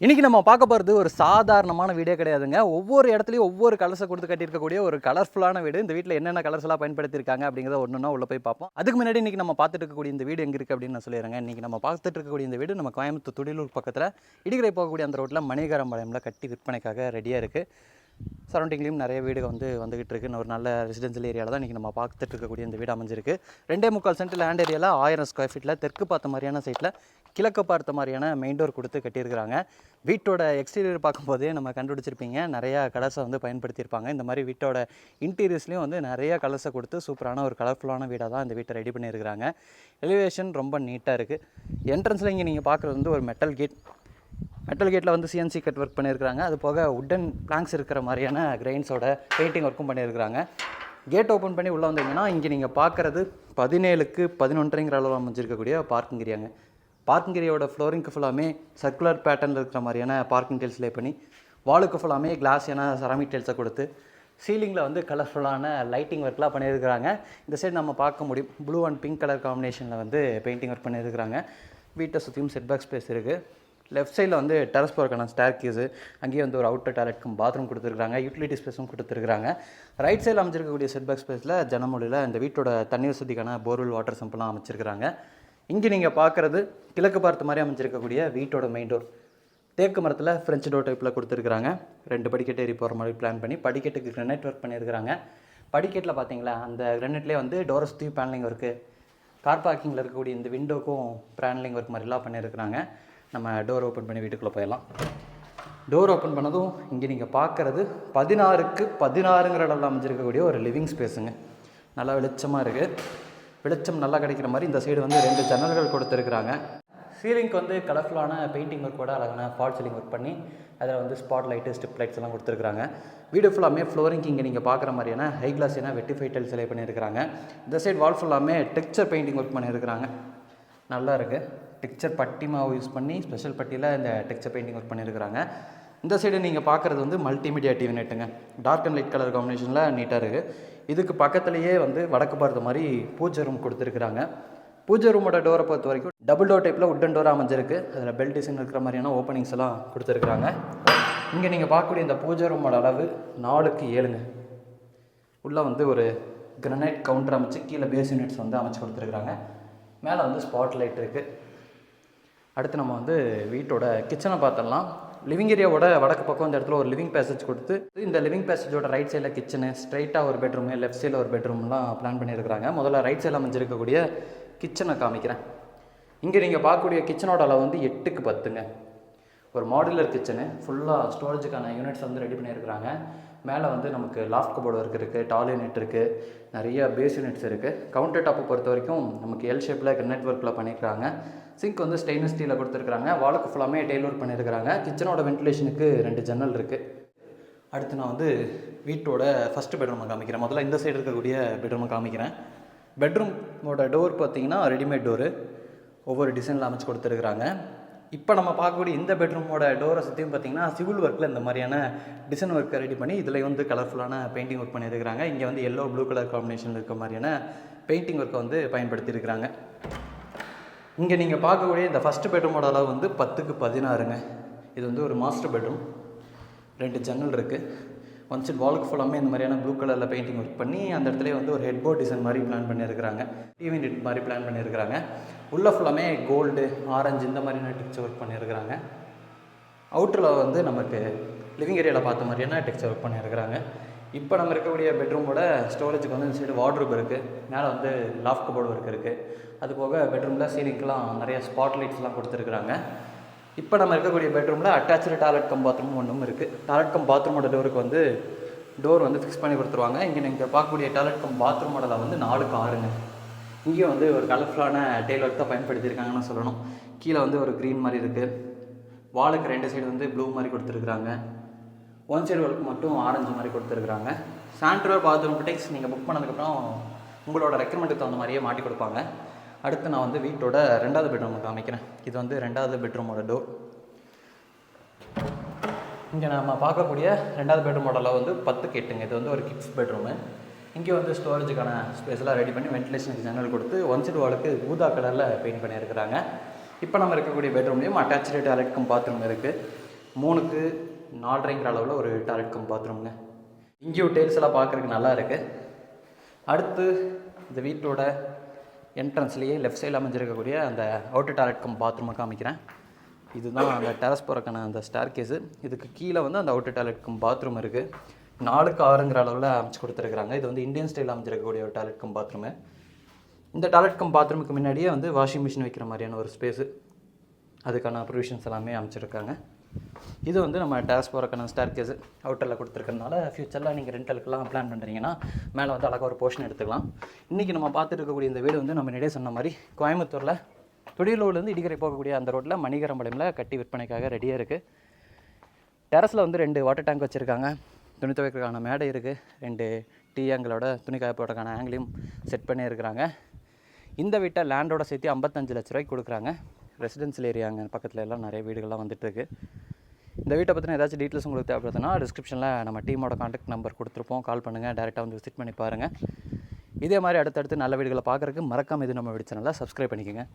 இன்றைக்கி நம்ம பார்க்க போகிறது ஒரு சாதாரணமான வீடே கிடையாதுங்க. ஒவ்வொரு இடத்துலையும் ஒவ்வொரு கலர்ஸை கொடுத்து கட்டியிருக்கக்கூடிய ஒரு கலர்ஃபுல்லான வீடு. இந்த வீட்டில் என்னென்ன கலர்ஸ் எல்லாம் பயன்படுத்தியிருக்காங்க அப்படிங்கிறத ஒன்றுனா உள்ள போய் பார்ப்போம். அதுக்கு முன்னாடி இன்றைக்கி நம்ம பார்த்துட்டு இருக்கக்கூடிய இந்த வீடு எங்கே இருக்குது அப்படின்னு நான் சொல்லிடுறேங்க. இன்றைக்கி நம்ம பார்த்துட்டு இருக்கக்கூடிய இந்த வீடு நம்ம கோயம்புத்தூர் துடிலூர் பக்கத்தில் இடிகரை போகக்கூடிய அந்த ரோட்டில் மணிகரம்பாளையமில் கட்டி விற்பனைக்காக ரெடியாக இருக்குது. சரௌண்டிங்லேயும் நிறைய வீடு வந்துகிட்டு இருக்குது. ஒரு நல்ல ரெசிடென்ஷியல் ஏரியாவில் தான் இன்றைக்கி நம்ம பார்த்துட்டு இருக்கக்கூடிய இந்த வீடு அமைஞ்சிருக்கு. 2.25 சென்ட் லேண்ட் ஏரியாவில் 1000 ஸ்கொயர் ஃபீட்டில் தெற்கு பார்த்த மாதிரியான சைட்டில் கிழக்கு பார்த்த மாதிரியான மெயின் டோர் கொடுத்து கட்டியிருக்கிறாங்க. வீட்டோட எக்ஸ்டீரியர் பார்க்கும்போதே நம்ம கண்டுபிடிச்சிருப்பீங்க, நிறையா கலர்ஸை பயன்படுத்தியிருப்பாங்க. இந்த மாதிரி வீட்டோட இன்டீரியர்ஸ்லேயும் நிறையா கலர்ஸை கொடுத்து சூப்பரான ஒரு கலர்ஃபுல்லான வீடாக தான் இந்த வீட்டை ரெடி பண்ணியிருக்கிறாங்க. எலிவேஷன் ரொம்ப நீட்டாக இருக்குது. என்ட்ரன்ஸில் இங்கே நீங்கள் பார்க்குறது ஒரு மெட்டல் கேட்டில் சிஎன்சி கட் ஒர்க் பண்ணியிருக்கிறாங்க. அது போக உட்டன் பிளாங்க்ஸ் இருக்கிற மாதிரியான கிரெயின்ஸோட பெயிண்டிங் ஒர்க்கும் பண்ணியிருக்கிறாங்க. கேட் ஓப்பன் பண்ணி உள்ளே வந்தீங்கன்னா இங்கே நீங்கள் பார்க்குறது 17க்கு 11ங்கிற அளவு அமைஞ்சிருக்கக்கூடிய பார்க்கிங் ஏரியாங்க. பார்க்கிங் ஏரியாவோட ஃப்ளோரிங்க்கு ஃபுல்லாமே சர்க்குலர் பேட்டர்னில் இருக்கிற மாதிரியான பார்க்கிங் டைல்ஸ் லே பண்ணி, வாலுக்கு ஃபுல்லாமே கிளாஸ் செராமிக் டைல்ஸை கொடுத்து, சீலிங்கில் கலர்ஃபுல்லான லைட்டிங் ஒர்க்லாம் பண்ணியிருக்கிறாங்க. இந்த சைடு நம்ம பார்க்க முடியும், ப்ளூ அண்ட் பிங்க் கலர் காம்பினேஷனில் பெயிண்டிங் ஒர்க் பண்ணியிருக்கிறாங்க. வீட்டை சுற்றியும் செட்பேக் ஸ்பேஸ் இருக்குது. லெஃப்ட் சைடில் டெரஸ் போகிறக்கான ஸ்டேர் கேஸு, அங்கேயே ஒரு அவுட்டர் டாய்லெட்க்கும் பாத்ரூம் கொடுத்துருக்காங்க. யூட்டிலிட்டி ஸ்பேஸும் கொடுத்துருக்காங்க. ரைட் சைடில் அமைச்சிருக்கக்கூடிய செட்பேக் ஸ்பேஸில் ஜனமொழியில் இந்த வீட்டோட தண்ணி வசதிக்கான போர்வெல் வாட்டர் சம்பெல்லாம் அமைச்சிருக்கிறாங்க. இங்கே நீங்கள் பார்க்குறது கிழக்கு பார்த்த மாதிரி அமைச்சிருக்கக்கூடிய வீட்டோட மெயின் டோர். தேக்கு மரத்தில் ஃப்ரெஞ்ச் டோர் டைப்பில் கொடுத்துருக்குறாங்க. 2 படிக்கட்டு ஏறி போகிற மாதிரி பிளான் பண்ணி படிக்கட்டுக்கு கிரானைட் ஒர்க் பண்ணியிருக்கிறாங்க. படிக்கட்டில் பார்த்தீங்களா, அந்த கிரானைட்லேயே டோரை சுற்றி பேனலிங் ஒர்க்கு, கார் பார்க்கிங்கில் இருக்கக்கூடிய இந்த விண்டோக்கும் பேனலிங் ஒர்க் மாதிரிலாம் பண்ணியிருக்கிறாங்க. நம்ம டோர் ஓப்பன் பண்ணி வீட்டுக்குள்ளே போயிடலாம். டோர் ஓப்பன் பண்ணதும் இங்கே நீங்கள் பார்க்குறது 16க்கு 16ங்கிற அளவில் அமைஞ்சிருக்கக்கூடிய ஒரு லிவிங் ஸ்பேஸுங்க. நல்லா வெளிச்சமாக இருக்குது. வெளிச்சம் நல்லா கிடைக்கிற மாதிரி இந்த சைடு 2 ஜன்னல்கள் கொடுத்துருக்குறாங்க. சீலிங்க்கு கலர்ஃபுல்லான பெயிண்டிங் ஒர்க்கோட அழகான ஃபால் சீலிங் ஒர்க் பண்ணி அதில் ஸ்பாட் லைட்டு, ஸ்ட்ரிப் லைட்ஸ் எல்லாம் கொடுத்துருக்குறாங்க. வீடு ஃபுல்லாமே ஃப்ளோரிங் இங்கே நீங்கள் பார்க்குற மாதிரியான high class vitrified tiles select பண்ணியிருக்கிறாங்க. இந்த சைடு வால் ஃபுல்லாமே டெக்ஸ்சர் பெயிண்டிங் ஒர்க் பண்ணியிருக்கிறாங்க. நல்லா இருக்குது. டெக்ஸ்சர் பட்டி மாவு யூஸ் பண்ணி ஸ்பெஷல் பட்டியில் இந்த டெக்ஸ்சர் பெயிண்டிங் ஒர்க் பண்ணியிருக்கிறாங்க. இந்த சைடு நீங்கள் பார்க்குறது மல்டிமீடியா டிவி நெட்டுங்க. டார்க் அண்ட் லைட் கலர் காம்பினேஷனில் நீட்டாக இருக்குது. இதுக்கு பக்கத்துலேயே வடக்கு பார்த்த மாதிரி பூஜை ரூம் கொடுத்துருக்குறாங்க. பூஜை ரூமோட டோரை பொறுத்த வரைக்கும் டபுள் டோர் டைப்பில் உட்டன் டோராக அமைஞ்சிருக்கு. அதில் பெல் டிசைன் இருக்கிற மாதிரியான ஓப்பனிங்ஸ் எல்லாம் கொடுத்துருக்குறாங்க. இங்கே நீங்கள் பார்க்கக்கூடிய இந்த பூஜை ரூமோட அளவு 4க்கு 7ங்க. உள்ளே ஒரு கிரனைட் கவுண்டர் அமைச்சு கீழே பேஸ் யூனிட்ஸ் அமைச்சு கொடுத்துருக்குறாங்க. மேலே ஸ்பாட் லைட் இருக்குது. அடுத்து நம்ம வீட்டோட கிச்சனை பார்த்துடலாம். லிவிங் ஏரியாவோட வடக்கு பக்கம் இந்த இடத்துல ஒரு லிவிங் பேசேஜ் கொடுத்து, இந்த லிவிங் பேசேஜோட ரைட் சைடில் கிச்சனு, ஸ்ட்ரைட்டாக ஒரு பெட்ரூமு, லெஃப்ட் சைடில் ஒரு பெட்ரூம்லாம் பிளான் பண்ணியிருக்கிறாங்க. முதல்ல ரைட் சைடில் அமைஞ்சிருக்கக்கூடிய கிச்சனை காமிக்கிறேன். இங்கே நீங்கள் பார்க்கக்கூடிய கிச்சனோட அளவு 8க்கு 10ங்க. ஒரு மாடுலர் கிச்சனு, ஃபுல்லாக ஸ்டோரேஜுக்கான யூனிட்ஸ் ரெடி பண்ணியிருக்கிறாங்க. மேலே நமக்கு லாஃப்ட் கபோர்டு ஒர்க் இருக்குது, டால் யூனிட் இருக்குது, நிறைய பேஸ் யூனிட்ஸ் இருக்குது. கவுண்டர் டாப்பை பொறுத்த வரைக்கும் நமக்கு எல் ஷேப்பில் கிரனைட் ஒர்க்கில் பண்ணியிருக்கிறாங்க. சிங்க் ஸ்டெயின்லெஸ் ஸ்டீலில் கொடுத்துருக்குறாங்க. வாலுக்கு ஃபுல்லாமே டெய்ல் ஒர்க் பண்ணியிருக்கிறாங்க. கிச்சனோட வென்டிலேஷனுக்கு 2 ஜன்னல் இருக்குது. அடுத்து நான் வீட்டோட ஃபஸ்ட்டு பெட்ரூமை காமிக்கிறேன். முதல்ல இந்த சைடு இருக்கக்கூடிய பெட்ரூமை காமிக்கிறேன். பெட்ரூமோட டோர் பார்த்தீங்கன்னா ரெடிமேட் டோரு, ஒவ்வொரு டிசைனில் அமைச்சு கொடுத்துருக்குறாங்க. இப்போ நம்ம பார்க்கக்கூடிய இந்த பெட்ரூமோட டோரை சுற்றியும் பார்த்தீங்கன்னா சிவில் ஒர்க்கில் இந்த மாதிரியான டிசைன் ஒர்க்கை ரெடி பண்ணி இதில் கலர்ஃபுல்லான பெயிண்டிங் ஒர்க் பண்ணியிருக்கிறாங்க. இங்கே எல்லோ ப்ளூ கலர் காம்பினேஷன் இருக்க மாதிரியான பெயிண்டிங் ஒர்க்கை பயன்படுத்தியிருக்கிறாங்க. இங்கே நீங்கள் பார்க்கக்கூடிய இந்த ஃபஸ்ட்டு பெட்ரூமோட அளவு 10க்கு 16ங்க. இது ஒரு மாஸ்டர் பெட்ரூம். 2 ஜன்னல் இருக்குது. ஒன் சைட் வாலுக்கு ஃபுல்லாமே இந்த மாதிரியான ப்ளூ கலரில் பெயிண்டிங் ஒர்க் பண்ணி அந்த இடத்துல ஒரு ஹெட்போர்ட் டிசைன் மாதிரி பிளான் பண்ணியிருக்கிறாங்க. டிவி நெட் மாதிரி பிளான் பண்ணியிருக்கிறாங்க. உள்ளே ஃபுல்லாமே கோல்டு, ஆரஞ்சு இந்த மாதிரியான டெக்ஸ்சர் ஒர்க் பண்ணியிருக்கிறாங்க. அவுட்டரில் நமக்கு லிவிங் ஏரியாவில் பார்த்த மாதிரியான டெக்ஸ்சர் ஒர்க் பண்ணியிருக்கிறாங்க. இப்போ நம்ம இருக்கக்கூடிய பெட்ரூமோட ஸ்டோரேஜுக்கு இந்த சைடு வார்ட்ரூப் இருக்குது. மேலே லாஃப்ட் கபோர்டு ஒர்க் இருக்குது. அது போக பெட்ரூமில் சீலிங்க்கெலாம் நிறைய ஸ்பாட் லைட்ஸ்லாம் கொடுத்துருக்குறாங்க. இப்போ நம்ம இருக்கக்கூடிய பெட்ரூமில் அட்டாச்சு டாய்லெட் கம் பாத்ரூம் ஒன்றும் இருக்குது. டாய்லெட் கம் பாத்ரூமோட டோருக்கு டோர் ஃபிக்ஸ் பண்ணி கொடுத்துருவாங்க. இங்கே நீங்கள் பார்க்கக்கூடிய டாய்லெட் கம் பாத்ரூமோட 4க்கு 6ங்க. இங்கேயும் ஒரு கலர்ஃபுல்லான டெய்ல் ஒர்க் தான் பயன்படுத்தியிருக்காங்கன்னு சொல்லணும். கீழே ஒரு க்ரீன் மாதிரி இருக்குது. வாலுக்கு 2 சைடு ப்ளூ மாதிரி கொடுத்துருக்குறாங்க. ஒன் சைடு ஒர்க் மட்டும் ஆரஞ்சு மாதிரி கொடுத்துருக்குறாங்க. சானிட்டரி பாத்ரூம் ஃபிட்டிங்ஸ் நீங்கள் புக் பண்ணதுக்கப்புறம் உங்களோட ரெக்கமெண்டுக்கு தகுந்த மாதிரியே மாட்டி கொடுப்பாங்க. அடுத்து நான் வீட்டோட 2வது பெட்ரூமை காமிக்கிறேன். இது 2வது பெட்ரூமோட டோர். இங்கே நம்ம பார்க்கக்கூடிய 2வது பெட்ரூமோட அளவு 10க்கு 8ங்க. இது ஒரு கிட்ஸ் பெட்ரூமு. இங்கே ஸ்டோரேஜுக்கான ஸ்பேஸ்லாம் ரெடி பண்ணி வென்டிலேஷனுக்கு ஜன்னல் கொடுத்து ஒன் சைடு வாலுக்கு ஊதா கலரில் பெயிண்ட் பண்ணியிருக்கிறாங்க. இப்போ நம்ம இருக்கக்கூடிய பெட்ரூம்லேயும் அட்டாச்சு டாய்லெட் கம் பாத்ரூம் இருக்குது. 3க்கு 4.5 அளவில் ஒரு டாய்லெட் கம் பாத்ரூம்ங்க. இங்கேயும் டேல்ஸ் எல்லாம் பார்க்குறதுக்கு நல்லா இருக்குது. அடுத்து இந்த வீட்டோட என்ட்ரன்ஸ்லேயே லெஃப்ட் சைடில் அமைஞ்சிருக்கக்கூடிய அந்த அவுட்டர் டாய்லெட் கம் பாத்ரூமை காமிக்கிறேன். இதுதான் அந்த டெரஸ் போகிறக்கான அந்த ஸ்டார் கேஸு. இதுக்கு கீழே வந்து அந்த அவுட்டர் டாய்லெட் கம் பாத்ரூம் இருக்குது. 4க்கு 6ங்கிற அளவில் அமைச்சு கொடுத்துருக்குறாங்க. இது வந்து இந்தியன் ஸ்டைலில் அமைஞ்சிருக்கக்கூடிய ஒரு டாய்லெட் கம் பாத்ரூமு. இந்த டாய்லெட் கம் பாத்ரூமுக்கு முன்னாடியே வந்து வாஷிங் மிஷின் வைக்கிற மாதிரியான ஒரு ஸ்பேஸு, அதுக்கான ப்ரொவிஷன்ஸ் எல்லாமே அமைச்சிருக்காங்க. இது வந்து நம்ம டெரஸ் போகிறக்கான ஸ்டார் கேஸு அவுட்டரில் கொடுத்துருக்கறனால ஃப்யூச்சரில் நீங்கள் ரெண்டலுக்குலாம் பிளான் பண்ணுறீங்கன்னா மேலே வந்து அழகாக ஒரு போர்ஷன் எடுத்துக்கலாம். இன்றைக்கி நம்ம பார்த்துட்டு இருக்கக்கூடிய இந்த வீடு வந்து நம்ம முன்னாடியே சொன்ன மாதிரி கோயம்புத்தூரில் துடியலூர்லேருந்து இடிக்கரை போகக்கூடிய அந்த ரோட்டில் மணிகரம்பாளையமில் கட்டி விற்பனைக்காக ரெடியாக இருக்குது. டெரஸில் வந்து 2 வாட்டர் டேங்க் வச்சுருக்காங்க. துணி துவைக்கிறதுக்கான மேடை இருக்குது. 2 டீ ஆங்கிளோட துணி காய போடுறதுக்கான ஆங்கிளையும் செட் பண்ணியிருக்கிறாங்க. இந்த வீட்டை லேண்டோட சேர்த்து 55 லட்ச ரூபாய்க்கு கொடுக்குறாங்க. ரெசிடென்சியல் ஏரியாங்க பக்கத்தில் எல்லாம் நிறைய வீடுகள்லாம் வந்துட்டுருக்கு. இந்த வீட்டை பற்றின ஏதாச்சும் டீட்டெயில்ஸ் உங்களுக்கு தேவைப்படுதுன்னா டிஸ்கிரிப்ஷனில் நம்ம டீமோட கான்டாக்ட் நம்பர் கொடுத்துருப்போம். கால் பண்ணுங்கள், டேரெக்டாக வந்து விசிட் பண்ணி பாருங்கள். இதே மாதிரி அடுத்தடுத்து நல்ல வீடுகளை பார்க்குறதுக்கு மறக்காமல் இது நம்ம வீடு சேனலை சப்ஸ்கிரைப் பண்ணிக்கோங்க.